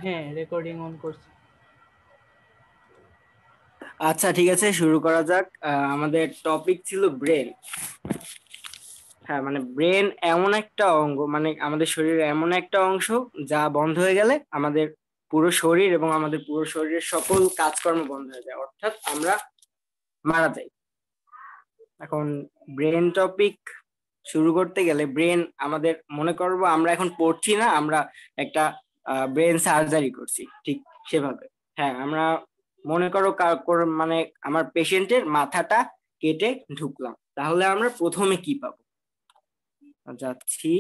হ্যাঁ, recording on করছি। আচ্ছা, ঠিক আছে, শুরু করা যাক। আমাদের টপিক ছিল ব্রেন। হ্যাঁ, মানে ব্রেন এমন একটা অঙ্গ, মানে আমাদের শরীরের এমন একটা অংশ যা বন্ধ হয়ে গেলে আমাদের পুরো শরীর এবং আমাদের পুরো শরীরের সকল কাজকর্ম বন্ধ হয়ে যায়, অর্থাৎ আমরা মারা যাই। এখন ব্রেন টপিক শুরু করতে গেলে ব্রেন আমাদের মনে করবো আমরা এখন পড়ছি না, আমরা একটা ব্রেন সার্জারি করছি, ঠিক সেভাবে। হ্যাঁ, আমরা মনে করো মানে আমার পেশেন্টের মাথাটা কেটে ঢুকলাম, তাহলে আমরা প্রথমে কি পাবো? যাচ্ছি।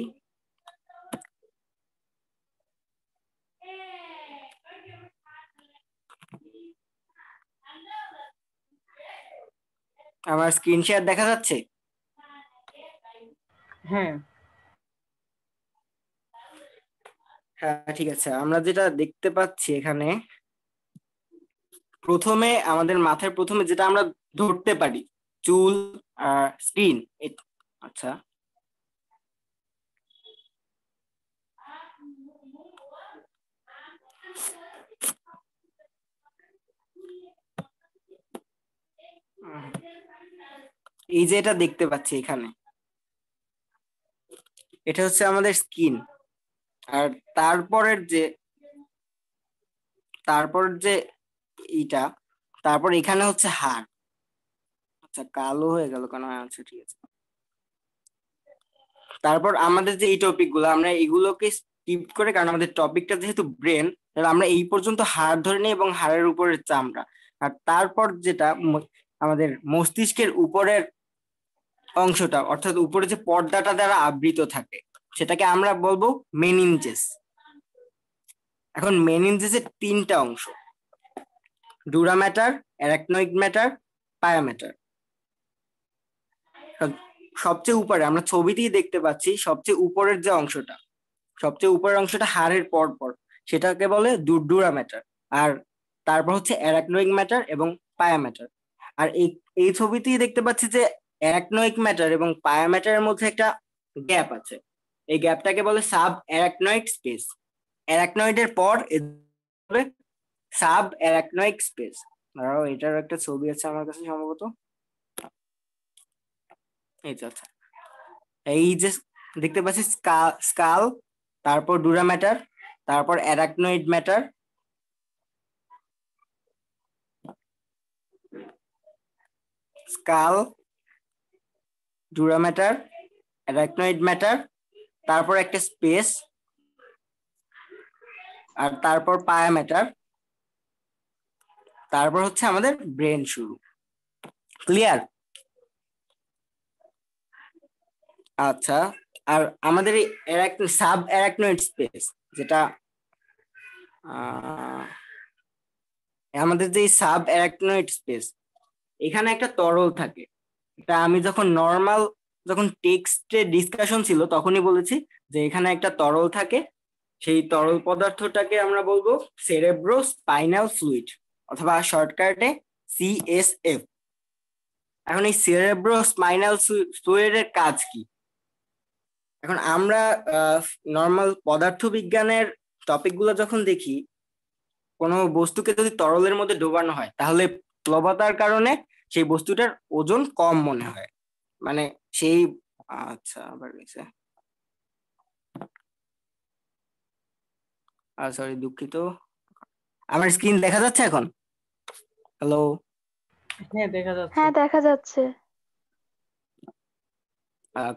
আমার স্ক্রিন শেয়ার দেখা যাচ্ছে? হ্যাঁ। হ্যাঁ, ঠিক আছে, আমরা যেটা দেখতে পাচ্ছি এখানে, প্রথমে আমাদের মাথায় প্রথমে যেটা আমরা ধরতে পারি, চুল আর স্কিন। আচ্ছা, এই যে এটা দেখতে পাচ্ছি এখানে, এটা হচ্ছে আমাদের স্কিন। আর তারপরের যে তারপর যে এইটা, তারপর এখানে হচ্ছে হাড়। আচ্ছা, কালো হয়ে গেল কেন? আচ্ছা, ঠিক আছে। তারপর আমাদের যে এই টপিক গুলো, আমরা এগুলোকে স্কিপ করে, কারণ আমাদের টপিকটা যেহেতু ব্রেন, তাহলে আমরা এই পর্যন্ত হাড় ধরে নিই এবং হাড়ের উপরের চামড়া। আর তারপর যেটা আমাদের মস্তিষ্কের উপরের অংশটা, অর্থাৎ উপরে যে পর্দাটা দ্বারা আবৃত থাকে, সেটাকে আমরা বলবো মেনিনজেস। এখন মেনিনজেসের তিনটা অংশ: ডুরা ম্যাটার, অ্যারাকনয়েড ম্যাটার, পায়া ম্যাটার। সবচেয়ে উপরে আমরা ছবিতেই দেখতে পাচ্ছি, সবচেয়ে উপরের যে অংশটা, সবচেয়ে উপরের অংশটা হাড়ের পর পর, সেটাকে বলে ডুরা ম্যাটার। আর তারপর হচ্ছে অ্যারাকনয়েড ম্যাটার এবং পায়া ম্যাটার। আর এই এই ছবিতেই দেখতে পাচ্ছি যে অ্যারাকনয়েড ম্যাটার এবং পায়া ম্যাটারের মধ্যে একটা গ্যাপ আছে। এই গ্যাপটাকে বলে সাব অ্যারাকনয়েড স্পেস। অ্যারাকনয়েডের পর সাব অ্যারাকনয়েড স্পেস। ধরো এটার একটা ছবি আছে আমার কাছে সম্ভবত, এই তো। আচ্ছা, এই যে দেখতে পাচ্ছি স্কাল, তারপর ডুরা ম্যাটার, তারপর arachnoid matter, skull, dura matter, arachnoid matter, তারপর একটা স্পেস, আর তারপর পায়া ম্যাটার, তারপর হচ্ছে আমাদের ব্রেন শুরু। ক্লিয়ার? আচ্ছা, আর আমাদের এই সাব অ্যারাকনয়েড স্পেস, যেটা আমাদের যে সাব অ্যারাকনয়েড স্পেস, এখানে একটা তরল থাকে। এটা আমি যখন টেক্সটে ডিসকাশন ছিল তখনই বলেছি যে এখানে একটা তরল থাকে। সেই তরল পদার্থটাকে আমরা বলবো সেরেব্রো স্পাইনাল ফ্লুইড, অথবা শর্টকাটে সিএসএফ। এখন এই সেরেব্রো স্পাইনাল ফ্লুইডের কাজ কি? এখন আমরা নর্মাল পদার্থবিজ্ঞানের টপিকগুলো যখন দেখি, কোনো বস্তুকে যদি তরলের মধ্যে ডোবানো হয়, তাহলে প্লবতার কারণে সেই বস্তুটার ওজন কম মনে হয়। মানে সেই, আচ্ছা, আবার গেছে। সরি, দুঃখিত। আমার স্ক্রিন দেখা যাচ্ছে এখন? হ্যালো? হ্যাঁ, দেখা যাচ্ছে। হ্যাঁ, দেখা যাচ্ছে।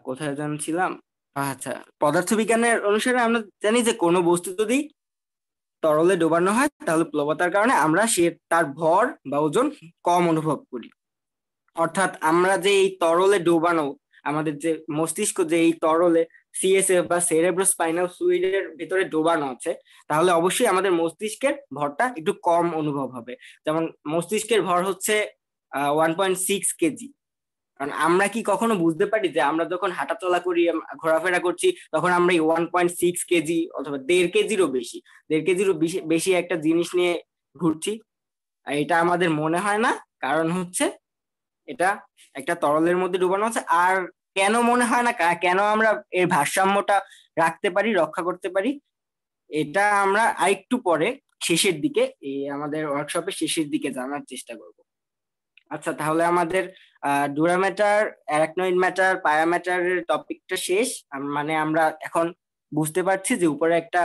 কোথায় জানছিলাম? আচ্ছা, পদার্থবিজ্ঞানের অনুসারে আমরা জানি যে কোনো বস্তু যদি তরলে ডোবানো হয়, তাহলে প্লবতার কারণে আমরা তার ভর বা ওজন কম অনুভব করি। অর্থাৎ আমরা যে এই তরলে ডোবানো, আমাদের যে মস্তিষ্ক যে এই তরলে সিএসএফ বা সেরেব্রো স্পাইনাল ফ্লুইডের ভিতরে ডোবানো আছে, তাহলে অবশ্যই আমাদের মস্তিষ্কের ভরটা একটু কম অনুভব হবে। যেমন মস্তিষ্কের ভর হচ্ছে 1.6 কেজি। কারণ আমরা কি কখনো বুঝতে পারি যে আমরা যখন হাঁটাচলা করি, ঘোরাফেরা করছি, তখন আমরা এই 1.6 কেজি অথবা 1.5 কেজিরও বেশি, 1.5 কেজিরও বেশি বেশি একটা জিনিস নিয়ে ঘুরছি? আর এটা আমাদের মনে হয় না, কারণ হচ্ছে এটা একটা তরলের মধ্যে ডুবানো আছে। আর কেন মনে হয় না, কেন আমরা এর ভারসাম্যটা রাখতে পারি, রক্ষা করতে পারি? এটা আমরা আরেকটু পরে শেষের দিকে আমাদের ওয়ার্কশপের শেষের দিকে জানার চেষ্টা করব। আচ্ছা, তাহলে আমাদের ডুরা ম্যাটার, অ্যারাকনয়েড ম্যাটার, পায়া ম্যাটারের টপিকটা শেষ। মানে আমরা এখন বুঝতে পারছি যে উপরে একটা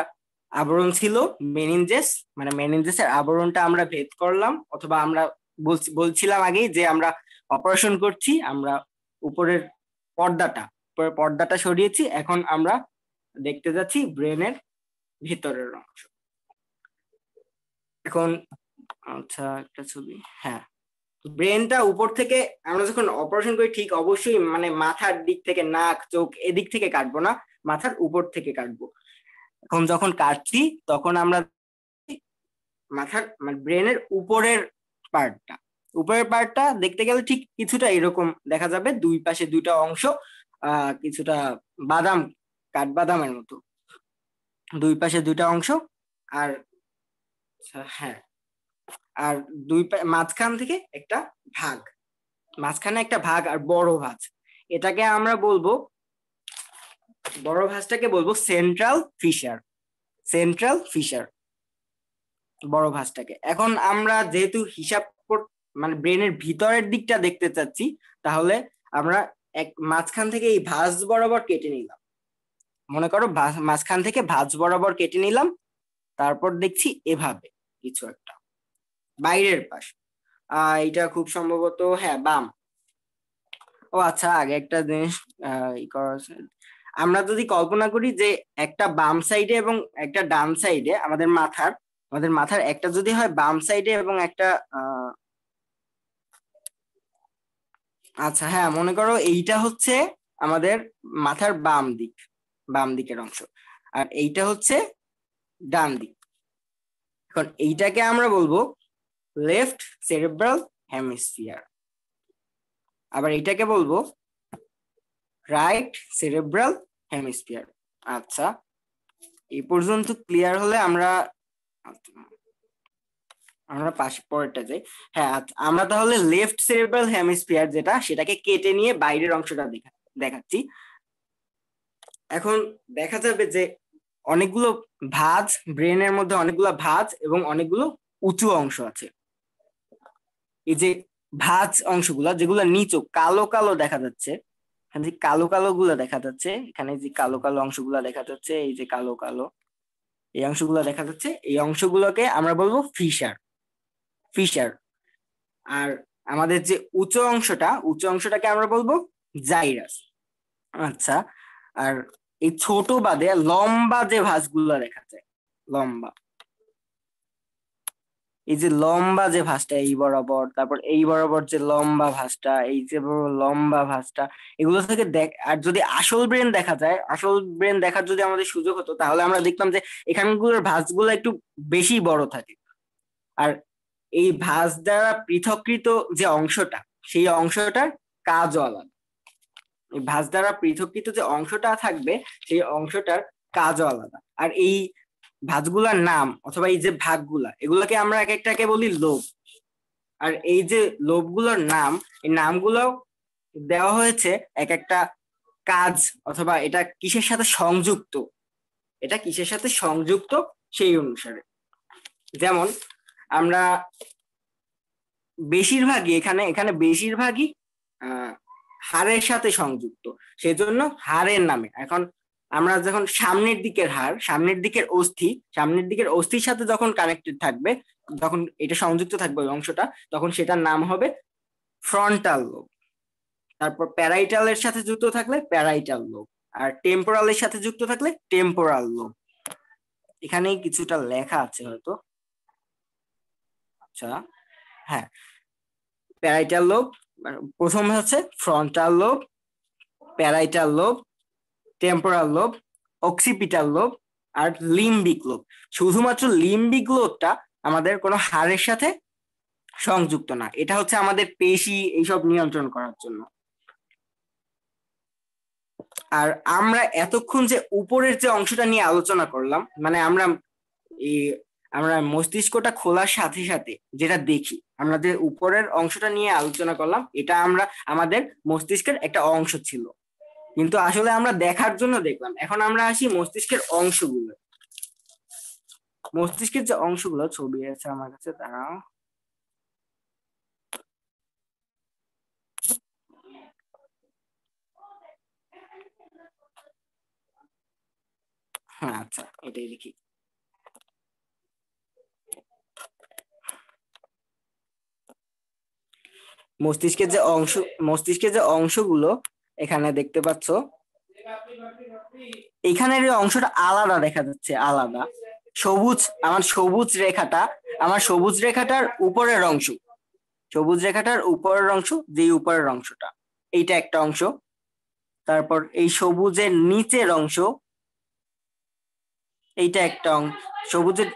আবরণ ছিল মেনিনজেস, মানে মেনিনজেসের আবরণটা আমরা ভেদ করলাম, অথবা আমরা বলছিলাম আগেই যে আমরা অপারেশন করছি, আমরা উপরের পর্দাটা সরিয়েছি। এখন আমরা দেখতে যাচ্ছি ব্রেনের ভিতরের অংশ। এখন আচ্ছা, একটা ছবি, হ্যাঁ, ব্রেনটা উপর থেকে আমরা যখন অপারেশন করি ঠিক অবশ্যই মানে মাথার দিক থেকে, নাক চোখ এদিক থেকে কাটবো না, মাথার উপর থেকে কাটবো। এখন যখন কাটছি তখন আমরা মাথার মানে ব্রেনের উপরের পার্টটা দেখতে গেলে ঠিক কিছুটা এরকম দেখা যাবে, দুই পাশে দুইটা অংশ, কিছুটা বাদাম, কাঠবাদামের মতো দুই পাশে দুইটা অংশ। আর হ্যাঁ, আর মাঝখান থেকে একটা ভাগ, মাঝখানে একটা ভাগ আর বড় ভাঁজ, এটাকে আমরা বলবো, বড় ভাঁজটাকে বলবো সেন্ট্রাল ফিশার, বড় ভাঁজটাকে। এখন আমরা যেহেতু মানে ব্রেনের ভিতরের দিকটা দেখতে চাচ্ছি, তাহলে আমরা মাঝখান থেকে এই ভাঁজ বরাবর কেটে নিলাম, মনে করো মাঝখান থেকে ভাঁজ বরাবর কেটে নিলাম, তারপর দেখছি এভাবে কিছু একটা বাইরের পাশ, এটা খুব সম্ভবত হ্যাঁ বাম। ও আচ্ছা, আগে একটা জিনিস আমরা যদি কল্পনা করি যে একটা বাম সাইডে এবং একটা ডান সাইডে, আমাদের মাথার একটা যদি হয় বাম সাইডে এবং একটা আচ্ছা হ্যাঁ, মনে করো এইটা হচ্ছে আমাদের মাথার বাম দিকের অংশ, আর এইটা হচ্ছে ডান দিক। এখন এইটাকে আমরা বলবো লেফট সেরেব্রাল হেমিস্ফিয়ার, আবার এইটাকে বলবো রাইট সেরেব্রাল হেমিস্ফিয়ার। আচ্ছা, এই পর্যন্ত ক্লিয়ার হলে আমরা পাশে পরেরটা যাই। হ্যাঁ, আমরা তাহলে লেফট সেরেব্রাল হেমিস্ফিয়ার যেটা, সেটাকে কেটে নিয়ে বাইরের অংশটা দেখাচ্ছি। এখন দেখা যাবে যে অনেকগুলো ভাঁজ, ব্রেনের মধ্যে অনেকগুলো ভাঁজ এবং অনেকগুলো উঁচু অংশ আছে। এই যে ভাঁজ অংশগুলা যেগুলো নিচু কালো কালো দেখা যাচ্ছে, এখানে যে কালো কালো গুলা দেখা যাচ্ছে, এখানে যে কালো কালো অংশগুলা দেখা যাচ্ছে, এই যে কালো কালো এই অংশগুলো দেখা যাচ্ছে, এই অংশগুলোকে আমরা বলবো ফিশার। আর আমাদের যে উঁচু অংশটাকে আমরা বলবো জাইরাস। আচ্ছা, আর এই ছোট বাদে লম্বা যে ভাঁজগুলো দেখা যায়, এই যে লম্বা যে ভাঁজটা এই বরাবর, তারপর এই বরাবর যে লম্বা ভাঁজটা, এই যে লম্বা ভাঁজটা, এগুলো থেকে আর যদি আসল ব্রেন দেখা যায়, আসল ব্রেন দেখার যদি আমাদের সুযোগ হতো, তাহলে আমরা দেখতাম যে এখানগুলোর ভাঁজগুলো একটু বেশি বড় থাকে। আর এই ভাঁজ দ্বারা পৃথককৃত যে অংশটা, সেই অংশটার কাজও আলাদা। এই ভাঁজ দ্বারা পৃথককৃত যে অংশটা থাকবে, সেই অংশটার কাজও আলাদা। আর এই ভাঁজগুলার নাম অথবা এই যে ভাগগুলা, এগুলোকে আমরা এক একটাকে বলি লোব। আর এই যে লোবগুলোর নাম, এই নামগুলো দেওয়া হয়েছে এক একটা কাজ, অথবা এটা কিসের সাথে সংযুক্ত সেই অনুসারে। যেমন আমরা বেশিরভাগই এখানে বেশিরভাগই হাড়ের সাথে সংযুক্ত, সেজন্য হাড়ের নামে। এখন আমরা যখন সামনের দিকের অস্থির সাথে যখন কানেক্টেড থাকবে, যখন এটা সংযুক্ত থাকবে ওই অংশটা, তখন সেটার নাম হবে ফ্রন্টাল লোব। তারপর প্যারাইটালের সাথে যুক্ত থাকলে প্যারাইটাল লোব, আর টেম্পোরালের সাথে যুক্ত থাকলে টেম্পোরাল লোব। এখানেই কিছুটা লেখা আছে হয়তো। আচ্ছা হ্যাঁ, প্যারাইটাল লোব প্রথমে হচ্ছে frontal lobe, parietal lobe, temporal lobe, occipital lobe আর লিম্বিক লোব। শুধুমাত্র লিম্বিক লোবটা আমাদের কোনো হাড়ের সাথে সংযুক্ত না, এটা হচ্ছে আমাদের পেশি এইসব নিয়ন্ত্রণ করার জন্য। আর আমরা এতক্ষণ যে উপরের যে অংশটা নিয়ে আলোচনা করলাম, মানে আমরা মস্তিষ্কটা খোলার সাথে সাথে যেটা দেখি, আমরা যে উপরের অংশটা নিয়ে আলোচনা করলাম, এটা আমাদের মস্তিষ্কের একটা অংশ ছিল, কিন্তু আসলে আমরা দেখার জন্য দেখলাম। এখন আমরা আসি মস্তিষ্কের অংশগুলো। মস্তিষ্কের যে অংশগুলো ছবি আছে আমার কাছে, দাঁড়াও। হ্যাঁ আচ্ছা, এটাই দেখি। মস্তিষ্কের যে মস্তিষ্কের যে অংশগুলো এখানে দেখতে পাচ্ছ, এখানের এই অংশটা আলাদা দেখা যাচ্ছে, আলাদা। সবুজ, আমার সবুজ রেখাটার উপরের অংশ, সবুজ রেখাটার উপরের অংশ, যে উপরের অংশটা, এইটা একটা অংশ। তারপর এই সবুজের নিচের অংশ, এইটা একটা অংশ। সবুজের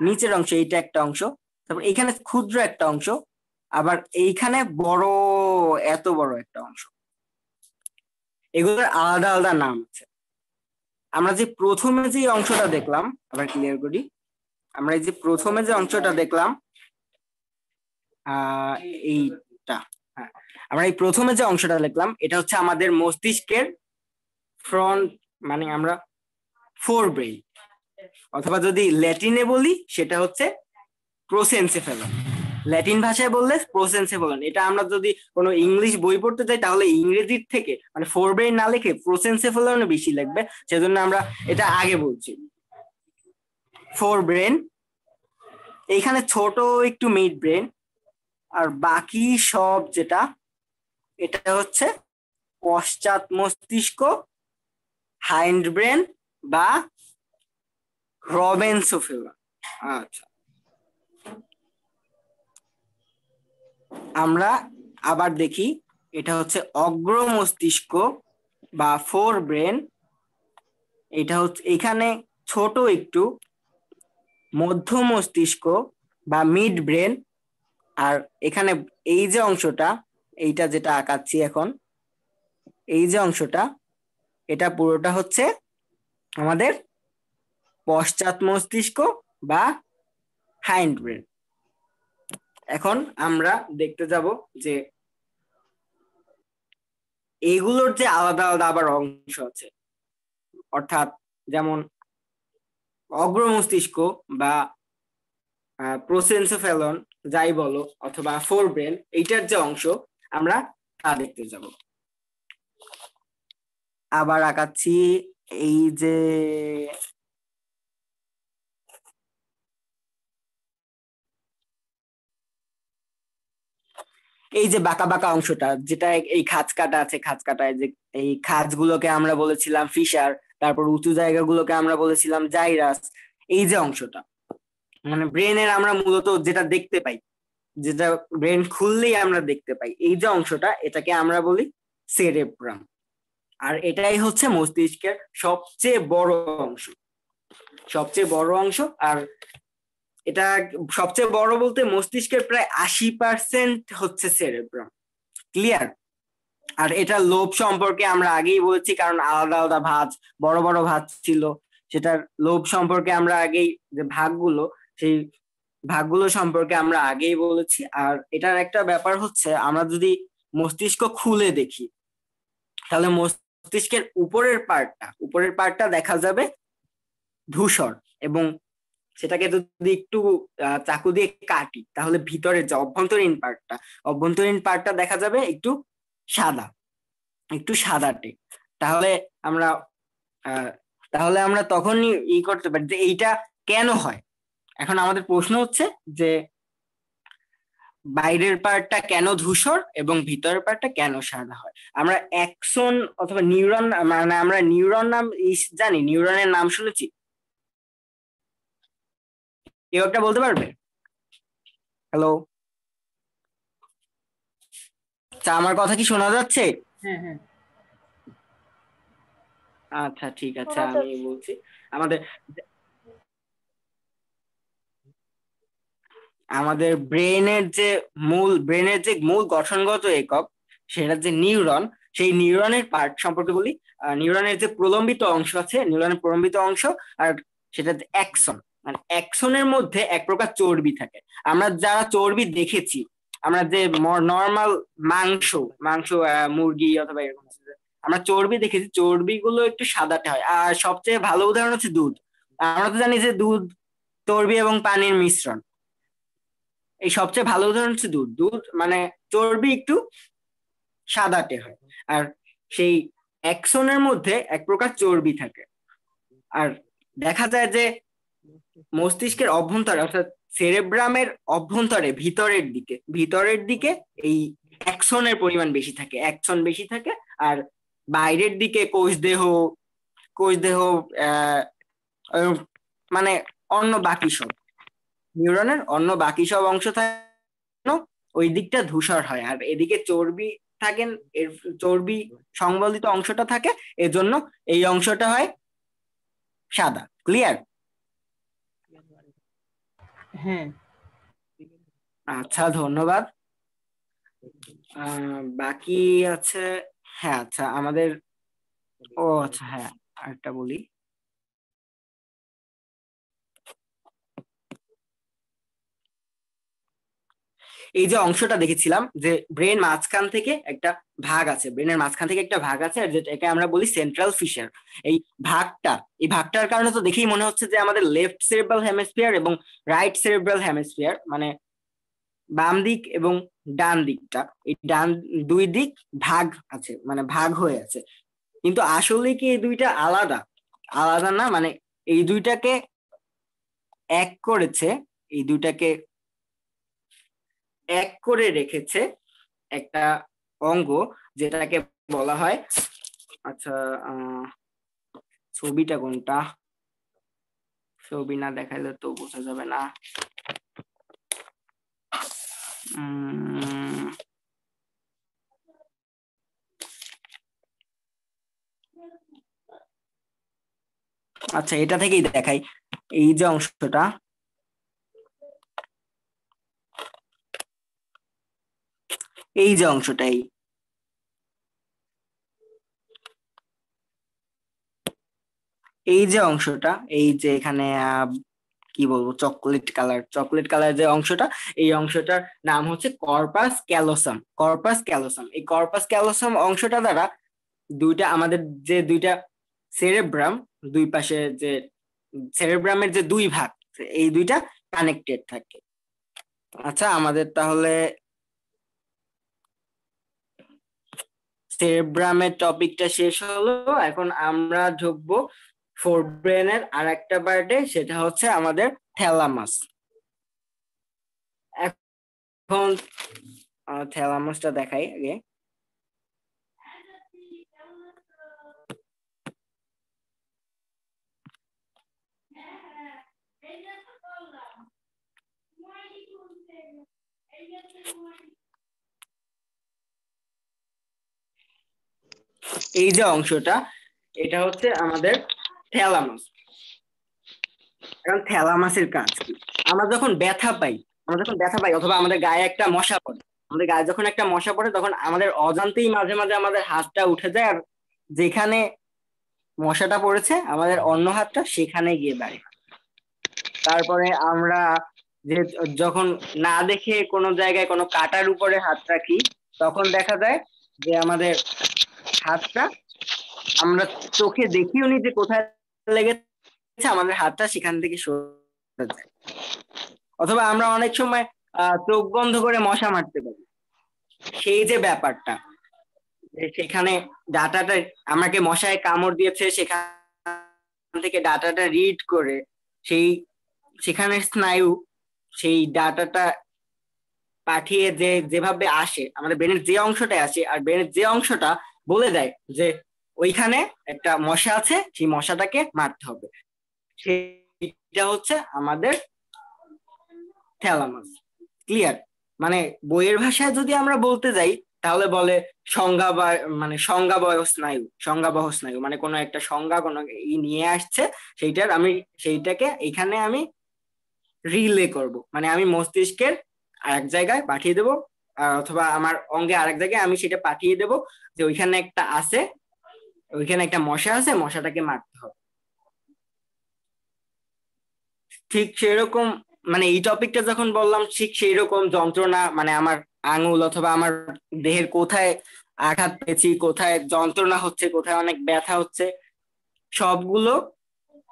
নিচের অংশ এইটা একটা অংশ। তারপর এইখানে ক্ষুদ্র একটা অংশ, আবার এইখানে বড়, এত বড় একটা অংশ। এগুলোর আলাদা আলাদা নাম আছে। আমরা যে প্রথমে যে অংশটা দেখলাম, আবার ক্লিয়ার করি, আমরা এই যে প্রথমে যে অংশটা দেখলাম, এইটা, হ্যাঁ, আমরা এই প্রথমে যে অংশটা দেখলাম এটা হচ্ছে আমাদের মস্তিষ্কের ফ্রন্ট, মানে আমরা ফোর ব্রেইন, অথবা যদি ল্যাটিনে বলি সেটা হচ্ছে প্রোসেনসেফেলন। ল্যাটিন ভাষায় বললে প্রোসেনসেফেলন। এটা আমরা যদি কোনো ইংলিশ বই পড়তে যাই তাহলে ইংরেজির থেকে মানে ফোর ব্রেইন না লিখে প্রোসেনসেফেলন বেশি লাগবে, সেজন্য আমরা এটা আগে বলছি। ফোর ব্রেন, এইখানে ছোট একটু মিড ব্রেন, আর বাকি সব যেটা, এটা হচ্ছে পশ্চাৎ মস্তিষ্ক, হাইন্ড ব্রেন বা রবেনসোফেলন। আচ্ছা, আমরা আবার দেখি, এটা হচ্ছে অগ্র মস্তিষ্ক বা ফোর ব্রেন। এটা হচ্ছে এখানে ছোট একটু মধ্য মস্তিষ্ক বা মিড ব্রেন। আর এখানে এই যে অংশটা, এইটা যেটা আঁকাচ্ছি এখন, এই যে অংশটা, এটা পুরোটা হচ্ছে আমাদের পশ্চাৎ মস্তিষ্ক বা হাইন্ড ব্রেন। এখন আমরা দেখতে যাব যে এগুলোর যে আলাদা আলাদা আবার অংশ আছে, অর্থাৎ যেমন অগ্র মস্তিষ্ক বা প্রোসেনসোফেলন যাই বলো, অথবা ফোর ব্রেন, এইটার যে অংশ আমরা তা দেখতে যাব। আবার আঁকাচ্ছি, এই যে এই যে বাঁকা বাঁকা অংশটা, যেটা এই খাঁজ কাটা আছে, খাঁজ কাটায় যে এই খাঁজগুলোকে আমরা বলেছিলাম ফিশার, তারপর উঁচু জায়গাগুলোকে আমরা বলেছিলাম জাইরাস। এই যে অংশটা, মানে ব্রেনের আমরা মূলত যেটা দেখতে পাই, যেটা ব্রেন খুললেই আমরা দেখতে পাই, এই যে অংশটা, এটাকে আমরা বলি সেরেব্রাম। আর এটাই হচ্ছে মস্তিষ্কের সবচেয়ে বড় অংশ, সবচেয়ে বড় অংশ। আর এটা সবচেয়ে বড় বলতে মস্তিষ্কের প্রায় 80% হচ্ছে সেরেব্রাম। ক্লিয়ার? আর এটা লোভ সম্পর্কে আমরা আগেই বলেছি, কারণ আলাদা আলাদা ভাঁজ, বড় বড় ভাঁজ ছিল, সেটার লোভ সম্পর্কে আমরা আগেই, যে ভাগগুলো, সেই ভাগগুলো সম্পর্কে আমরা আগেই বলেছি। আর এটার একটা ব্যাপার হচ্ছে, আমরা যদি মস্তিষ্ক খুলে দেখি তাহলে মস্তিষ্কের উপরের পার্টটা দেখা যাবে ধূসর, এবং সেটাকে যদি একটু চাকু দিয়ে কাটি তাহলে ভিতরের যে অভ্যন্তরীণ পার্টটা দেখা যাবে একটু সাদা, একটু সাদাটে। তাহলে আমরা আহ, তাহলে আমরা তখনই করতে পারি যে এইটা কেন হয়। এখন আমাদের প্রশ্ন হচ্ছে যে বাইরের পার্টটা কেন ধূসর এবং ভিতরের পার্টটা কেন সাদা হয়। আমরা অ্যাক্সন অথবা নিউরন, মানে আমরা নিউরন নাম জানি, নিউরনের নাম শুনেছি, কেউ একটা বলতে পারবে? হ্যালো, আচ্ছা, আমার কথা কি শোনা যাচ্ছে? হ্যাঁ হ্যাঁ, আচ্ছা ঠিক আছে, শোনা আমি যাচ্ছে। বলছি। আমাদের আমাদের ব্রেনের যে মূল গঠনগত একক, সেটা যে নিউরন, সেই নিউরনের পার্ট সম্পর্কে বলি। নিউরনের যে প্রলম্বিত অংশ আছে, নিউরনের প্রলম্বিত অংশ, আর সেটা অ্যাক্সন, মানে অ্যাক্সনের মধ্যে এক প্রকার চর্বি থাকে। আমরা যারা চর্বি দেখেছি, আমরা যে নর্মাল মাংস মাংস মুরগি অথবা এরকম আমরা চর্বি দেখেছি, চর্বিগুলো একটু সাদাটে হয়। আর সবচেয়ে ভালো উদাহরণ হচ্ছে দুধ। আমরা তো জানি যে দুধ চর্বি এবং পানির মিশ্রণ। এই সবচেয়ে ভালো উদাহরণ হচ্ছে দুধ। দুধ মানে চর্বি একটু সাদাটে হয়, আর সেই অ্যাক্সনের মধ্যে এক প্রকার চর্বি থাকে। আর দেখা যায় যে মস্তিষ্কের অভ্যন্তরে অর্থাৎ সেরেব্রামের অভ্যন্তরে ভিতরের দিকে এই অ্যাক্সনের পরিমাণ বেশি থাকে, অ্যাক্সন বেশি থাকে। আর বাইরের দিকে কোষদেহ আহ আহ, মানে অন্য বাকি সব নিউরনের অন্য বাকি সব অংশ থাকে, ওই দিকটা ধূসর হয়। আর এদিকে চর্বি থাকেন, এর চর্বি সংবলিত অংশটা থাকে, এজন্য এই অংশটা হয় সাদা। ক্লিয়ার? হ্যাঁ। আচ্ছা, ধন্যবাদ। বাকি আছে, হ্যাঁ আচ্ছা আমাদের, ও আচ্ছা হ্যাঁ, আরেকটা বলি। এই যে অংশটা দেখেছিলাম যে ব্রেন মাঝখান থেকে একটা ভাগ আছে, ব্রেনের মাঝখান থেকে একটা ভাগ আছে, আর যেটাকে আমরা বলি সেন্ট্রাল ফিশার। এই ভাগটার কারণে তো দেখেই মনে হচ্ছে যে আমাদের লেফট সেরেব্রাল হেমিস্ফিয়ার এবং রাইট সেরেব্রাল হেমিস্ফিয়ার, মানে বাম দিক এবং ডান দিকটা, এই ডান দুই দিক ভাগ আছে, মানে ভাগ হয়ে আছে। কিন্তু আসলে কি এই দুইটা আলাদা? আলাদা না, মানে এই দুইটাকে এক করেছে, এই দুইটাকে এক করে রেখেছে একটা অঙ্গ, যেটাকে বলা হয়, আচ্ছা ছবিটা কোনটা? ছবি না দেখাইলে তো বোঝা যাবে না। আচ্ছা, এটা থেকেই দেখাই। এই যে অংশটা, এই যে অংশটাই, এই যে অংশটা, এই যে এখানে কি বলবো, চকলেট কালার যে অংশটা, এই অংশটার নাম হচ্ছে কর্পাস ক্যালোসাম। এই কর্পাস ক্যালোসাম অংশটা দ্বারা আমাদের যে দুইটা সেরেব্রাম, দুই পাশে যে সেরেব্রামের যে দুই ভাগ, এই দুইটা কানেক্টেড থাকে। আচ্ছা, আমাদের তাহলে সেরেব্রামের টপিকটা শেষ হলো। এখন আমরা ঢুকবো ফোর ব্রেনের আর একটা পার্টে, সেটা হচ্ছে আমাদের থ্যালামাস। এখন থ্যালামাসটা দেখাই আগে। এই যে অংশটা, এটা হচ্ছে আমাদের থ্যালামাস। এখন থ্যালামাসের কাজ কি? আমরা যখন ব্যথা পাই অথবা আমাদের গায়ে একটা মশা পড়ে, আমাদের গায়ে যখন একটা মশা পড়ে, তখন আমাদের অজান্তেই মাঝে মাঝে আমাদের হাতটা উঠে যায়, আর যেখানে মশাটা পড়েছে আমাদের অন্য হাতটা সেখানে গিয়ে দাঁড়ায়। তারপরে আমরা যে যখন না দেখে কোনো জায়গায় কোনো কাটার উপরে হাত রাখি, তখন দেখা যায় যে আমাদের হাতটা, আমরা চোখে দেখিও নি যে কোথায় লেগেছে, আমাদের হাতটা সেখান থেকে সরে যায়। অথবা আমরা অনেক সময় চোখ বন্ধ করে মশা মারতে পারি। সেই যে ব্যাপারটা, সেখানে ডাটাটা, আমাকে মশায় কামড় দিয়েছে, সেখান থেকে ডাটাটা রিড করে সেই সেখানে স্নায়ু সেই ডাটাটা পাঠিয়ে যেভাবে আসে আমাদের ব্রেনের যে অংশটা আসে, আর ব্রেনের যে অংশটা বলে দেয় যে ওইখানে একটা মশা আছে, সেই মশাটাকে মারতে হবে, সেটা হচ্ছে আমাদের থ্যালামাস। ক্লিয়ার? মানে বইয়ের ভাষায় যদি আমরা বলতে যাই, তাহলে বলে সংজ্ঞা বা মানে সংজ্ঞাবহ স্নায়ু, মানে কোনো একটা সংজ্ঞা কোনো নিয়ে আসছে, সেইটাকে এখানে আমি রিলে করব, মানে আমি মস্তিষ্কের আরেক জায়গায় পাঠিয়ে দেবো, অথবা আমার অঙ্গে আরেক জায়গায় আমি সেটা পাঠিয়ে দেবো যে ওইখানে একটা মশা আছে, মশাটাকে মারতে হবে। ঠিক সেরকম, মানে এই টপিকটা যখন বললাম, ঠিক সেই রকম যন্ত্রণা, মানে আমার আঙুল অথবা আমার দেহের কোথায় আঘাত পেয়েছি, কোথায় যন্ত্রণা হচ্ছে, কোথায় অনেক ব্যথা হচ্ছে, সবগুলো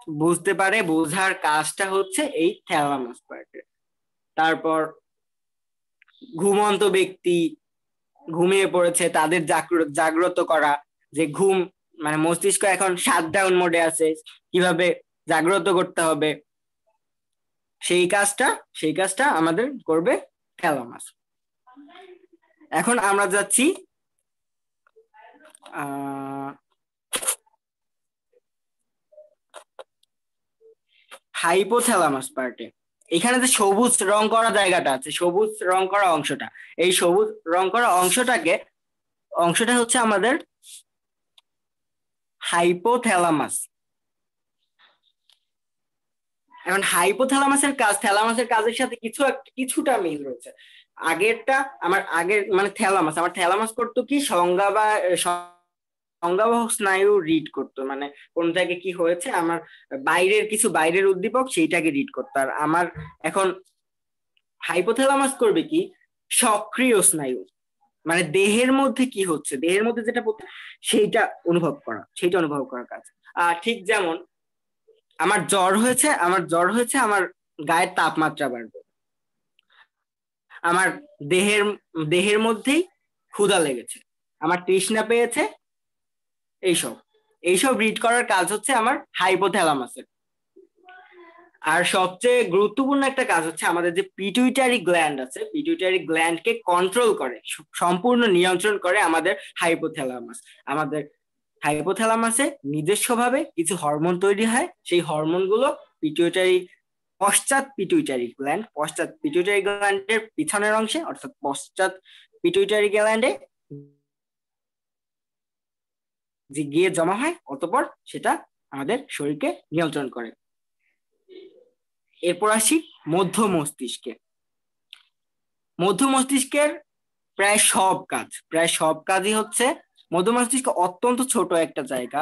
বুঝতে পারে, বোঝার কাজটা হচ্ছে এই থ্যালামাস পার্টের। তারপর ঘুমন্ত ব্যক্তি ঘুমিয়ে পড়েছে তাদের জাগ্রত করা, যে ঘুম মানে মস্তিষ্ক এখন শাটডাউন মোডে আছে, কিভাবে জাগ্রত করতে হবে, সেই কাজটা সেই কাজটা আমাদের করবে থ্যালামাস। এখন আমরা যাচ্ছি হাইপোথ্যালামাস পার্টে। এখানে যে সবুজ রং করা জায়গাটা আছে, সবুজ রং করা অংশটা, এই সবুজ রং করা অংশটা হচ্ছে আমাদের হাইপোথ্যালামাস। এখন হাইপোথ্যালামাসের কাজ থ্যালামাসের কাজের সাথে কিছুটা মিল রয়েছে। আগের মানে আমার থ্যালামাস করতো কি সংজ্ঞাবাহক স্নায়ু রিড করতো, মানে কোন জায়গায় কি হয়েছে আমার বাইরের উদ্দীপক সেইটাকে রিড করতো। আর আমার এখন হাইপোথ্যালামাস করবে কি সক্রিয় স্নায়ু, মানে দেহের মধ্যে কি হচ্ছে, দেহের মধ্যে যেটা সেইটা অনুভব করার কাজ। ঠিক যেমন আমার জ্বর হয়েছে, আমার গায়ের তাপমাত্রা বাড়বে, আমার দেহের দেহের মধ্যেই ক্ষুধা লেগেছে, আমার তৃষ্ণা পেয়েছে, এইসব এইসব রিড করার কাজ হচ্ছে আমার হাইপোথ্যালামাসের। আর সবচেয়ে গুরুত্বপূর্ণ একটা কাজ হচ্ছে আমাদের যে পিটুইটারি গ্ল্যান্ড আছে, পিটুইটারি গ্ল্যান্ডকে কন্ট্রোল করে, সম্পূর্ণ নিয়ন্ত্রণ করে আমাদের হাইপোথ্যালামাস। আমাদের হাইপোথ্যালামাসে নিজস্বভাবে কিছু হরমোন তৈরি হয়, সেই হরমোনগুলো পশ্চাৎ পিটুইটারি গ্ল্যান্ডের পিছনের অংশে অর্থাৎ পশ্চাৎ পিটুইটারি গ্ল্যান্ডে যে গিয়ে জমা হয়, অতঃপর সেটা আমাদের শরীরকে নিয়ন্ত্রণ করে। এরপর আসি মধ্য মস্তিষ্কে। মধ্য মস্তিষ্কের প্রায় সব কাজই হচ্ছে, মধ্য মস্তিষ্ক অত্যন্ত ছোট একটা জায়গা।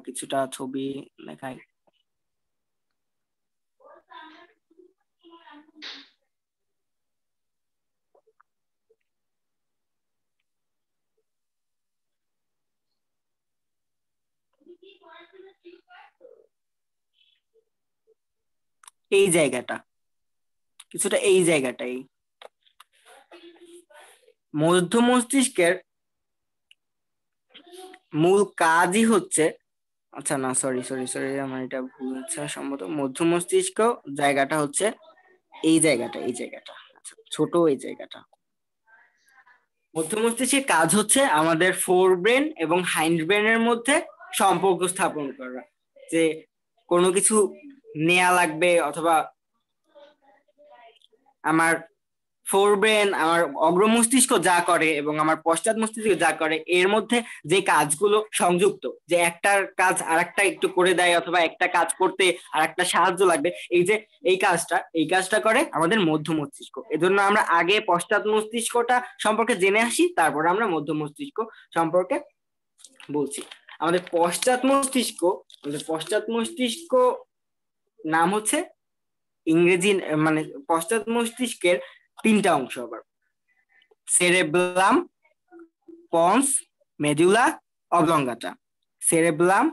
কিছুটা ছবি দেখাই। এই জায়গাটা কিছুটা এই জায়গাটাই মধ্য মস্তিষ্কের মূল কাজই হচ্ছে, আচ্ছা না সরি সরি সরি আমার এটা ভুল হচ্ছে সম্ভবত। মধ্য মস্তিষ্ক জায়গাটা হচ্ছে এই জায়গাটা আচ্ছা, ছোট এই জায়গাটা। মধ্য মস্তিষ্কের কাজ হচ্ছে আমাদের ফোর ব্রেন এবং হাইন্ড ব্রেনের মধ্যে সম্পর্ক স্থাপন করা, যে কোনো কিছু নেয়া লাগবে, অথবা আমার ফোর ব্রেন আমার অগ্র মস্তিষ্ক যা করে এবং আমার পশ্চাৎ মস্তিষ্ক যা করে, এর মধ্যে যে কাজগুলো সংযুক্ত, যে একটার কাজ আরেকটা একটু করে দেয়, অথবা একটা কাজ করতে আরেকটা সাহায্য লাগবে, এই কাজটা করে আমাদের মধ্য মস্তিষ্ক। এজন্য আমরা আগে পশ্চাৎ মস্তিষ্কটা সম্পর্কে জেনে আসি, তারপর আমরা মধ্য মস্তিষ্ক সম্পর্কে বলছি। আমাদের পশ্চাৎ মস্তিষ্ক নাম হচ্ছে ইংরেজি, মানে পশ্চাৎ মস্তিষ্কের তিনটা অংশ আবার: সেরেব্রাম, পন্স, মেডুলা অবলঙ্গাটা। সেরেব্রাম,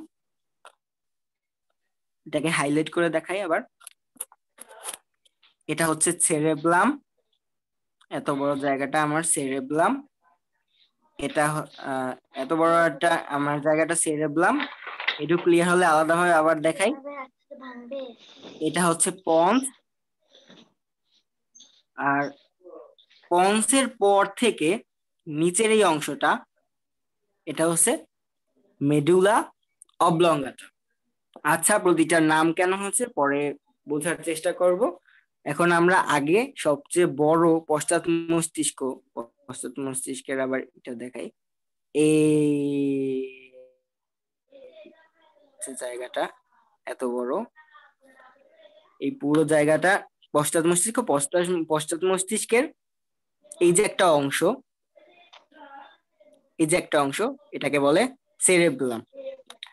এটাকে হাইলাইট করে দেখাই আবার, এটা হচ্ছে সেরেব্রাম, এত বড় জায়গাটা আমার সেরেব্রাম, এটা এত বড় একটা আমার জায়গাটা সেরেব্রাম। একটু ক্লিয়ার হলে আলাদাভাবে আবার দেখাই। এটা হচ্ছে পন্স, আর পন্সের পর থেকে নিচের এই অংশটা, এটা হচ্ছে মেডুলা অবলঙ্গাটা। আচ্ছা, প্রতিটার নাম কেন হচ্ছে পরে বোঝার চেষ্টা করব। এখন আমরা আগে সবচেয়ে বড় পশ্চাৎ মস্তিষ্কের আবার এটা দেখাই। এই জায়গাটা এত বড়, এই পুরো জায়গাটা পশ্চাৎ মস্তিষ্কের এই যে একটা অংশ, এটাকে বলে সেরেব্রাম।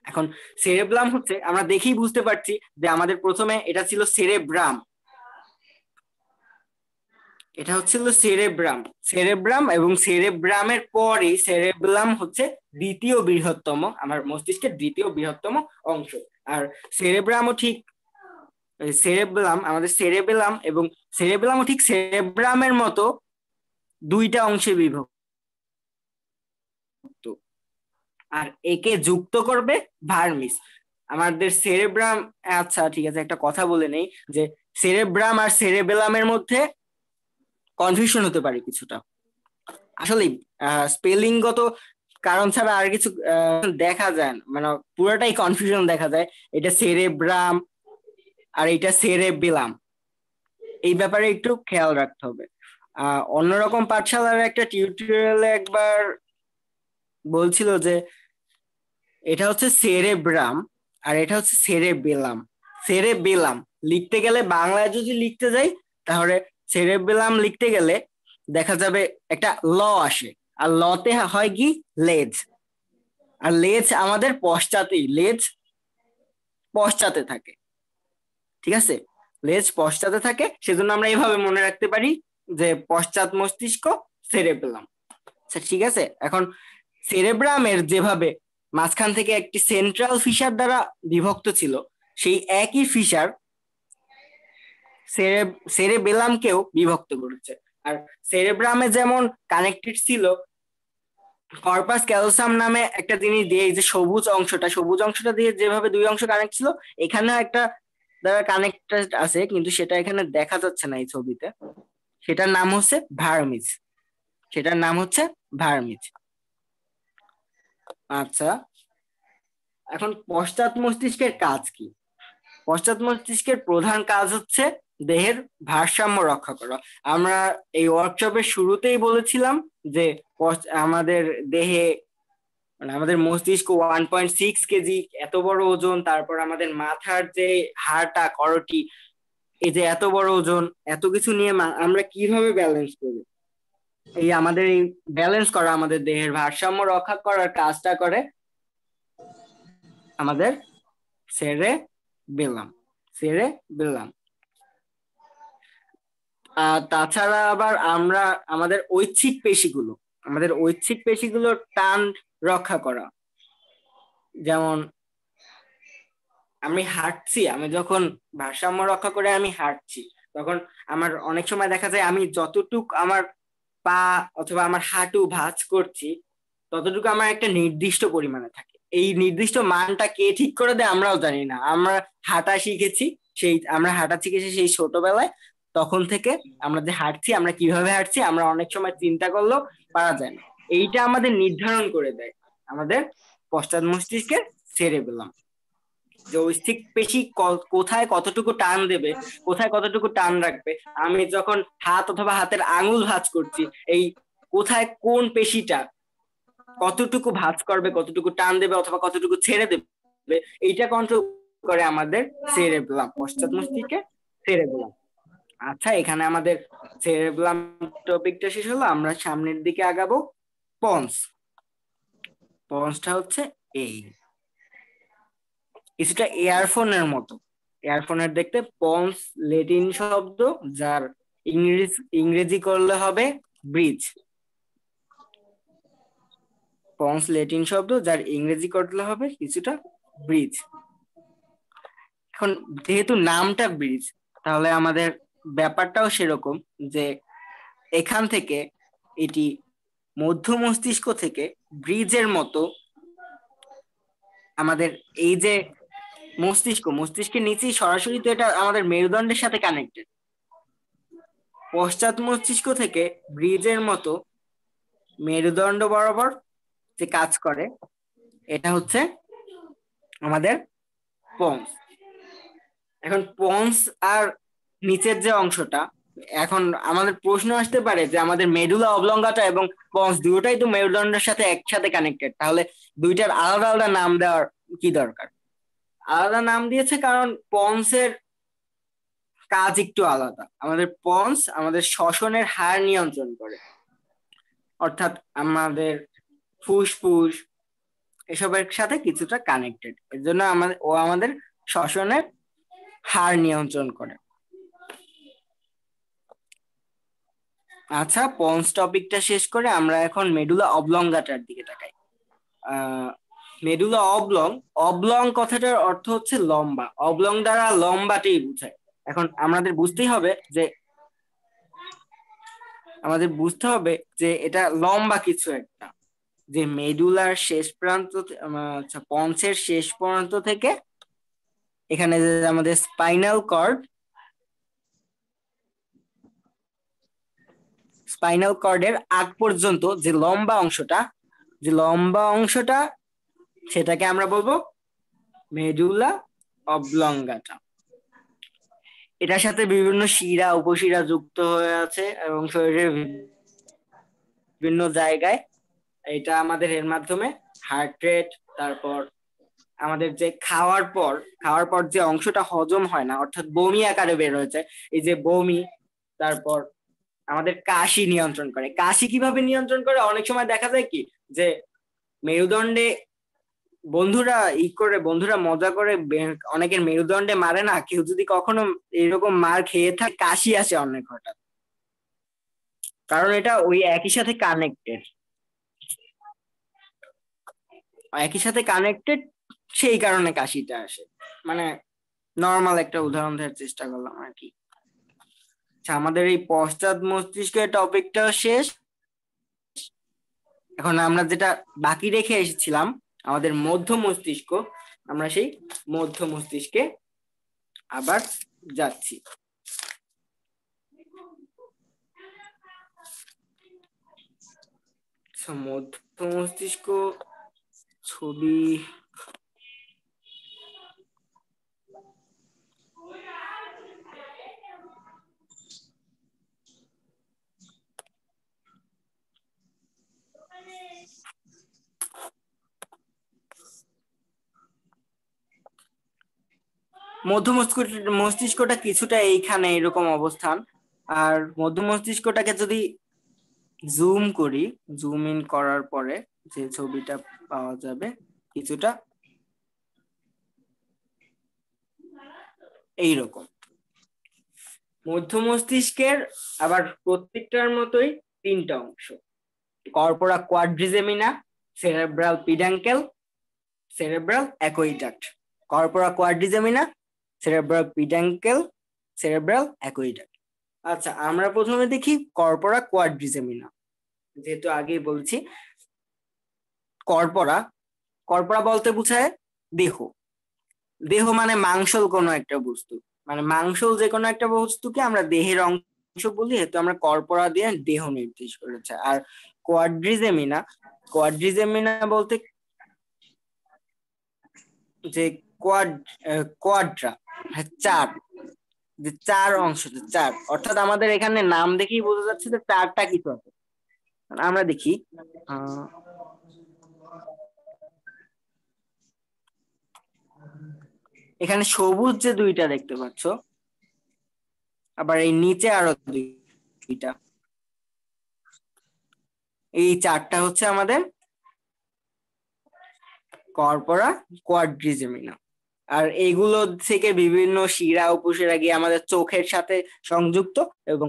এখন সেরেব্রাম হচ্ছে, আমরা দেখেই বুঝতে পারছি যে আমাদের প্রথমে এটা ছিল সেরেব্রাম, এটা হচ্ছিল সেরেব্রাম এবং সেরেব্রামের পরেই সেরেব্রাম হচ্ছে দ্বিতীয় বৃহত্তম, আমার মস্তিষ্কের দ্বিতীয় বৃহত্তম অংশ। আর সেরেব্রামও ঠিক আমাদের সেরেবেলাম এবং সেরেবেলামও ঠিক সেরেব্রামের মতো দুইটা অংশে বিভক্ত। আর একে যুক্ত করবে ভার্মিস। আমাদের সেরেব্রাম, আচ্ছা ঠিক আছে, একটা কথা বলে নেই যে সেরেব্রাম আর সেরেবেলামের মধ্যে কনফিউশন হতে পারে কিছুটা। আসলে স্পেলিংগত কারণ ছাড়া আর কিছু দেখা যায় না, মানে পুরোটাই কনফিউশন দেখা যায়। এটা সেরেব্রাম আর এটা সেরেবেলাম, এই ব্যাপারে একটু খেয়াল রাখতে হবে। অন্যরকম পাঠশালার একটা টিউটোরিয়ালে একবার বলছিল যে এটা হচ্ছে সেরেব্রাম আর এটা হচ্ছে সেরেবেলাম। সেরেবেলাম লিখতে গেলে বাংলায় যদি লিখতে যাই তাহলে সেরেবেলাম লিখতে গেলে দেখা যাবে একটা ল আসে, আর লতে হয় কি লেজ, আর লেজ আমাদের পশ্চাতেই, লেজ পশ্চাতে থাকে, ঠিক আছে? লেজ পশ্চাতে থাকে, সেজন্য আমরা এইভাবে মনে রাখতে পারি যে পশ্চাৎ মস্তিষ্ক সেরেবেলাম। আচ্ছা ঠিক আছে, এখন সেরেব্রামের যেভাবে মাঝখান থেকে একটি সেন্ট্রাল ফিশার দ্বারা বিভক্ত ছিল, সেই একই ফিশার সেরেবেলামকেও বিভক্ত করেছে। আর সেরেব্রামে যেমন কানেক্টেড ছিল কর্পাস ক্যালোসাম নামে একটা জিনিস দিয়ে, এই যে সবুজ অংশটা দিয়ে যেভাবে দুই অংশ কানেক্ট ছিল, এখানেও একটা দ্বারা কানেক্টেড আছে, কিন্তু সেটা এখানে দেখা যাচ্ছে না এই ছবিতে। সেটার নাম হচ্ছে ভার্মিজ, সেটার নাম হচ্ছে ভার্মিজ। আচ্ছা, এখন পশ্চাৎ মস্তিষ্কের কাজ কি? পশ্চাৎ মস্তিষ্কের প্রধান কাজ হচ্ছে দেহের ভারসাম্য রক্ষা করা। আমরা এই ওয়ার্কশপের শুরুতেই বলেছিলাম যে আমাদের দেহে, মানে আমাদের মস্তিষ্ক 1.6 কেজি, এত বড় ওজন। তারপর আমাদের মাথার যে হাড়টা করটি, এই যে এত বড় ওজন, এত কিছু নিয়ে আমরা কিভাবে ব্যালেন্স করি? এই আমাদের এই ব্যালেন্স করা, আমাদের দেহের ভারসাম্য রক্ষা করার কাজটা করে আমাদের সেরেবেলাম। সেরেবেলাম। তাছাড়া আবার আমরা আমাদের ঐচ্ছিক পেশিগুলোর টান রক্ষা করা। যেমন আমি হাঁটছি, আমি যখন ভারসাম্য রক্ষা করে আমি হাঁটছি, তখন আমার অনেক সময় দেখা যায় আমি যতটুক আমার পা অথবা আমার হাঁটু ভাঁজ করছি, ততটুকু আমার একটা নির্দিষ্ট পরিমাণে থাকে। এই নির্দিষ্ট মানটা কে ঠিক করে দেয় আমরাও জানি না। আমরা হাঁটা শিখেছি সেই ছোটবেলায়, তখন থেকে আমরা যে হাঁটছি, আমরা কিভাবে হাঁটছি আমরা অনেক সময় চিন্তা করলেও পারা যায় না। এইটা আমাদের নির্ধারণ করে দেয় আমাদের পশ্চাৎ মস্তিষ্কের সেরেবেলাম। জয়স্টিক পেশি কোথায় কতটুকু টান দেবে, কোথায় কতটুকু টান রাখবে। আমি যখন হাত অথবা হাতের আঙুল ভাঁজ করছি, এই কোথায় কোন পেশিটা কতটুকু ভাঁজ করবে, কতটুকু টান দেবে অথবা কতটুকু ছেড়ে দেবে, এইটা কন্ট্রোল করে আমাদের সেরেবেলাম, পশ্চাৎ মস্তিষ্কে সেরেবেলাম। আচ্ছা, এখানে আমাদের সেরেবেলাম টপিকটা শেষ হলো, আমরা সামনের দিকে আগাবো। পন্স, পন্সটা হচ্ছে এই কিছুটা এয়ারফোনের মতো। এয়ারফোনের দেখতে। পন্স ল্যাটিন শব্দ, যার ইংরেজি করলে হবে ব্রিজ। পন্স ল্যাটিন শব্দ, যার ইংরেজি করলে হবে কিছুটা ব্রিজ। এখন যেহেতু নামটা ব্রিজ, তাহলে আমাদের ব্যাপারটাও সেরকম যে এখান থেকে এটি মধ্য মস্তিষ্ক থেকে ব্রিজের মতো আমাদের এই যে মস্তিষ্কের নিচেই সরাসরি, তো এটা আমাদের মেরুদণ্ডের সাথে কানেক্টেড। পশ্চাৎ মস্তিষ্ক থেকে ব্রিজের মতো মেরুদণ্ড বরাবর যে কাজ করে, এটা হচ্ছে আমাদের পন্স। এখন পন্স আর নিচের যে অংশটা, এখন আমাদের প্রশ্ন আসতে পারে যে আমাদের মেডুলা অবলঙ্গাটা এবং পন্স দুটোটাই তো মেরুদণ্ডের সাথে একসাথে কানেক্টেড, তাহলে দুইটার আলাদা আলাদা নাম দেওয়ার কি দরকার? আলাদা নাম দিয়েছে কারণ পন্সের কাজ একটু আলাদা। আমাদের পন্স আমাদের শ্বসনের হার নিয়ন্ত্রণ করে, অর্থাৎ আমাদের ফুসফুস এসবের সাথে কিছুটা কানেক্টেড। এর জন্য আমাদের শ্বসনের হার নিয়ন্ত্রণ করে। আচ্ছা, পন্স টপিকটা শেষ করে আমরা এখন মেডুলা অবলঙ্গাটার দিকে তাকাই। মেডুলা অবলং, অবলং কথাটার অর্থ হচ্ছে লম্বা, অবলং দ্বারা লম্বাটাই বোঝায়। এখন আমাদের বুঝতে হবে যে এটা লম্বা কিছু একটা, যে মেডুলার শেষ প্রান্ত আচ্ছা পঞ্চের শেষ প্রান্ত থেকে এখানে যে আমাদের স্পাইনাল কর্ডের আগ পর্যন্ত যে লম্বা অংশটা সেটাকে আমরা বলবো মেডুলা অবলঙ্গাটা। এটার সাথে বিভিন্ন শিরা উপশিরা যুক্ত হয়ে আছে এবং শরীরের বিভিন্ন জায়গায়। এটা আমাদের এর মাধ্যমে হার্ট রেট, তারপর আমাদের যে খাওয়ার পর যে অংশটা হজম হয় না, অর্থাৎ বমি আকারে বের হয়েছে, এই যে বমি, তারপর আমাদের কাশি নিয়ন্ত্রণ করে। কাশি কিভাবে নিয়ন্ত্রণ করে? অনেক সময় দেখা যায় কি যে মেরুদণ্ডে বন্ধুরা মজা করে অনেকের মেরুদণ্ডে মারে না, কেউ যদি কখনো এরকম মার খেয়ে থাকে কাশি আসে অনেক হঠাৎ, কারণ এটা ওই একই সাথে কানেক্টেড, সেই কারণে কাশিটা আসে। মানে নর্মাল একটা উদাহরণ দেওয়ার চেষ্টা করলাম আর কি। আচ্ছা, আমাদের এই পশ্চাৎ মস্তিষ্কের টপিকটা শেষ। এখন আমরা যেটা বাকি রেখে এসেছিলাম, আমাদের মধ্য মস্তিষ্ক, আমরা সেই মধ্য মস্তিষ্কে আবার যাচ্ছি। মধ্য মস্তিষ্ক ছবি মধ্য মস্তিষ্কটা কিছুটা এইখানে এরকম অবস্থান। আর মধ্য মস্তিষ্কটাকে যদি জুম ইন করার পরে যে ছবিটা পাওয়া যাবে কিছুটা এইরকম। মধ্য মস্তিষ্কের আবার প্রত্যেকটার মতোই তিনটা অংশ: corpora quadrigemina, cerebral peduncle, cerebral aqueduct. Corpora quadrigemina, cerebral peduncle, cerebral aqueduct. আচ্ছা, আমরা প্রথমে দেখি কর্পোরা কোয়াড্রিজেমিনা। যেহেতু আগেই বলছি, কর্পোরা কর্পোরা বলতে বোঝায় দেহ। দেহ মানে মাংসল কোনো একটা বস্তু, মানে মাংসল যে কোনো একটা বস্তুকে আমরা দেহের অংশ বলি, যেহেতু আমরা কর্পোরা দিয়ে দেহ নির্দেশ করেছে। আর কোয়াড্রিজেমিনা কোয়াড্রিজেমিনা বলতে যে কোয়াড্রা, হ্যাঁ, চার, যে চার অংশ, চার, অর্থাৎ আমাদের এখানে নাম দেখেই বোঝা যাচ্ছে যে চারটা কিছু আছে। আমরা দেখি এখানে সবুজ যে দুইটা দেখতে পাচ্ছ, আবার এই নিচে আরো দুইটা, এই চারটা হচ্ছে আমাদের কর্পোরা কোয়াড্রিজেমিনা। আর এইগুলো থেকে বিভিন্ন শিরা উপশিরা গিয়ে আমাদের চোখের সাথে সংযুক্ত এবং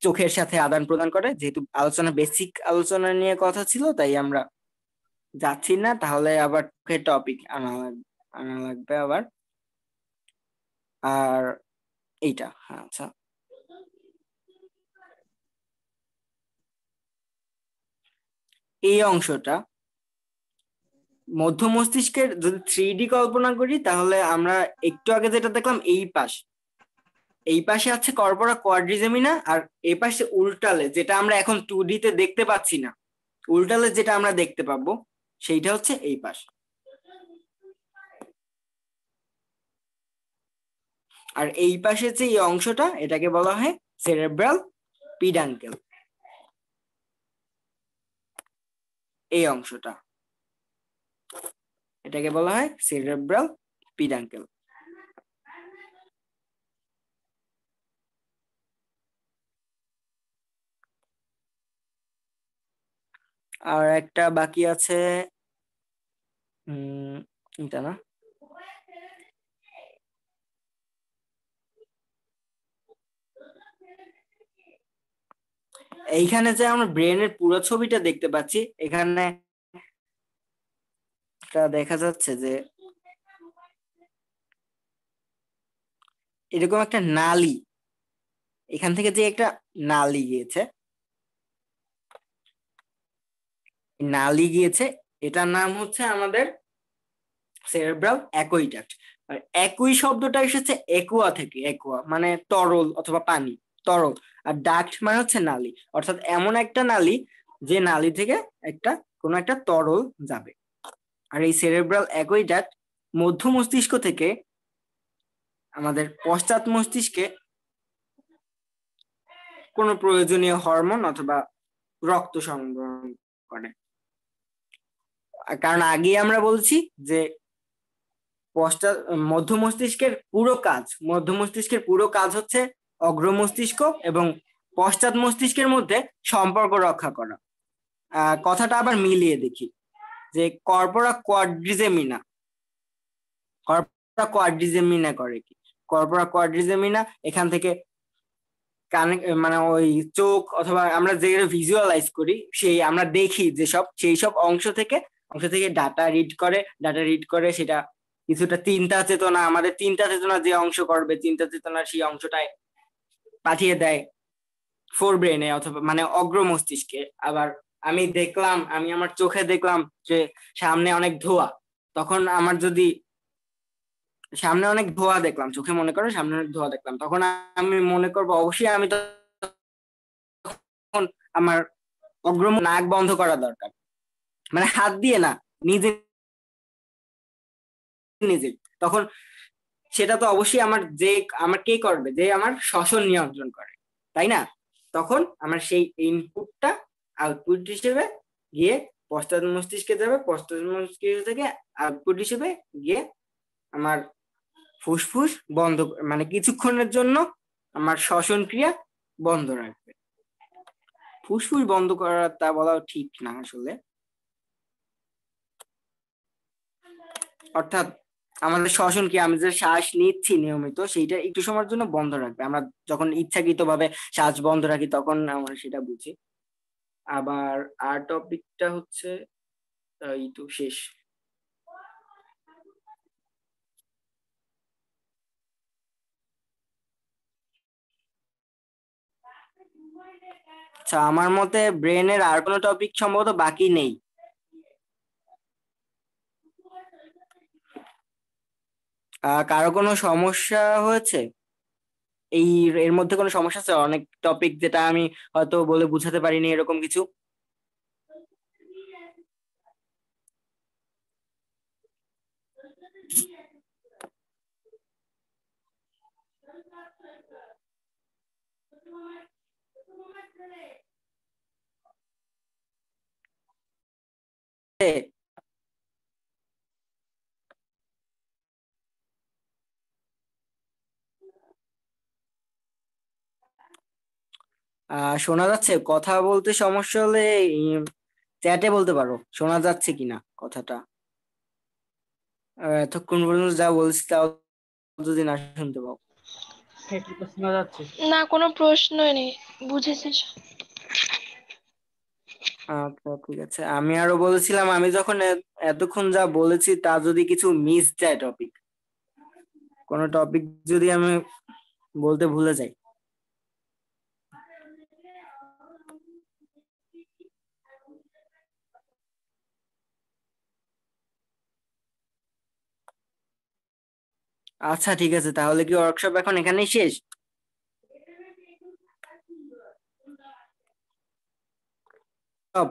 চোখের সাথে আদান প্রদান করে। যেহেতু বেসিক আলোচনা নিয়ে কথা ছিল, তাই আমরা যাচ্ছি না, তাহলে আবার চোখের টপিক আনা লাগবে আবার। আর এইটা, আচ্ছা, এই অংশটা মধ্য মস্তিষ্কের যদি 3D কল্পনা করি, তাহলে আমরা একটু আগে যেটা দেখলাম এই পাশে আছে কর্পোরা কোয়াড্রিজেমিনা, আর এই পাশে উল্টালে, যেটা আমরা এখন 2D তে দেখতে পাচ্ছি না, উল্টালে যেটা আমরা দেখতে পাবো সেইটা হচ্ছে এই পাশ। আর এই পাশে যে এই অংশটা, এটাকে বলা হয় সেরেব্রাল পিডাঙ্কেল। এই অংশটা, এটাকে বলা হয় সেরেব্রাল পিডাঙ্কেল। আর একটা বাকি আছে, এটা না, এইখানে যে আমরা ব্রেনের পুরো ছবিটা দেখতে পাচ্ছি, এখানে দেখা যাচ্ছে যে এরকম একটা নালী, এখান থেকে যে একটা নালী গিয়েছে, নালী গিয়েছে, এটার নাম হচ্ছে আমাদের সেরেব্রাল অ্যাকুইডাক্ট। আর একই শব্দটা এসেছে একুয়া থেকে, একুয়া মানে তরল অথবা পানি, তরল। আর ডাক্ট মানে হচ্ছে নালী, অর্থাৎ এমন একটা নালী যে নালী থেকে কোনো একটা তরল যাবে। আর এই সেরেব্রাল অ্যাকুইডাক্ট মধ্য মস্তিষ্ক থেকে আমাদের পশ্চাৎ মস্তিষ্কে কোনো প্রয়োজনীয় হরমোন অথবা রক্ত সংবহন করে। কারণ আগে আমরা বলছি যে পশ্চাৎ মধ্য মস্তিষ্কের পুরো কাজ হচ্ছে অগ্র মস্তিষ্ক এবং পশ্চাৎ মস্তিষ্কের মধ্যে সম্পর্ক রক্ষা করা। কথাটা আবার মিলিয়ে দেখি, যে কর্পোরা কোয়াড্রিজেমিনা করে কি? কর্পোরা কোয়াড্রিজেমিনা এখান থেকে মানে ওই চোখ অথবা আমরা যে ভিজুয়ালাইজ করি, আমরা দেখি যেসব, সেই সব অংশ থেকে ডাটা রিড করে সেটা কিছুটা চিন্তা চেতনা, আমাদের চিন্তা চেতনা যে অংশ করবে, চিন্তা চেতনার সেই অংশটায় পাঠিয়ে দেয় ফোর ব্রেনে অথবা মানে অগ্র মস্তিষ্কে। আবার আমি আমার চোখে দেখলাম যে সামনে অনেক ধোঁয়া, তখন আমার যদি সামনে অনেক ধোঁয়া দেখলাম, চোখে মনে করো সামনে অনেক ধোঁয়া দেখলাম, তখন আমি মনে করবো অবশ্যই আমি তখন আমার নাক বন্ধ করা দরকার, মানে হাত দিয়ে না, নিজে নিজে। তখন সেটা তো অবশ্যই আমার কে করবে, যে আমার শ্বসন নিয়ন্ত্রণ করে, তাই না? তখন আমার সেই ইনপুটটা আউটপুট হিসেবে গিয়ে পশ্চাৎ মস্তিষ্কে যাবে, পশ্চাৎ মস্তিষ্ক থেকে আউটপুট হিসেবে গিয়ে আমার ফুসফুস বন্ধ, মানে কিছুক্ষণের জন্য আমার শ্বসন ক্রিয়া বন্ধ রাখবে। ফুসফুস বন্ধ করা তা বলা ঠিক না আসলে, অর্থাৎ আমাদের শ্বসন কি, আমি যে শ্বাস নিচ্ছি নিয়মিত, সেইটা একটু সময়ের জন্য বন্ধ রাখবে। আমরা যখন ইচ্ছাকৃত ভাবে শ্বাস বন্ধ রাখি তখন আমরা সেটা বুঝি। আবার আর টপিকটা হচ্ছে এই তো শেষ। আচ্ছা, আমার মতে ব্রেনের আর কোনো টপিক সম্ভবত বাকি নেই। কারো কোনো সমস্যা হয়েছে? এর মধ্যে কোনো সমস্যা আছে? অনেক টপিক যেটা আমি হয়তো বলে বুঝাতে পারিনি, এরকম কিছু? শোনা যাচ্ছে? কথা বলতে সমস্যা হলে চ্যাটে বলতে পারো, শোনা যাচ্ছে কিনা কথাটা। এতক্ষণ পর্যন্ত যা বলছি তাও যদি না শুনতে পাও। হ্যাঁ, কি শোনা যাচ্ছে? না, কোনো প্রশ্নই নেই, বুঝেছিস? আচ্ছা ঠিক আছে, আমি আরো বলেছিলাম, আমি যখন এতক্ষণ যা বলেছি তা যদি কিছু মিস যায়, কোনো টপিক যদি আমি বলতে ভুলে যাই। আচ্ছা ঠিক আছে, তাহলে কি ওয়ার্কশপ এখন এখানেই শেষ? সব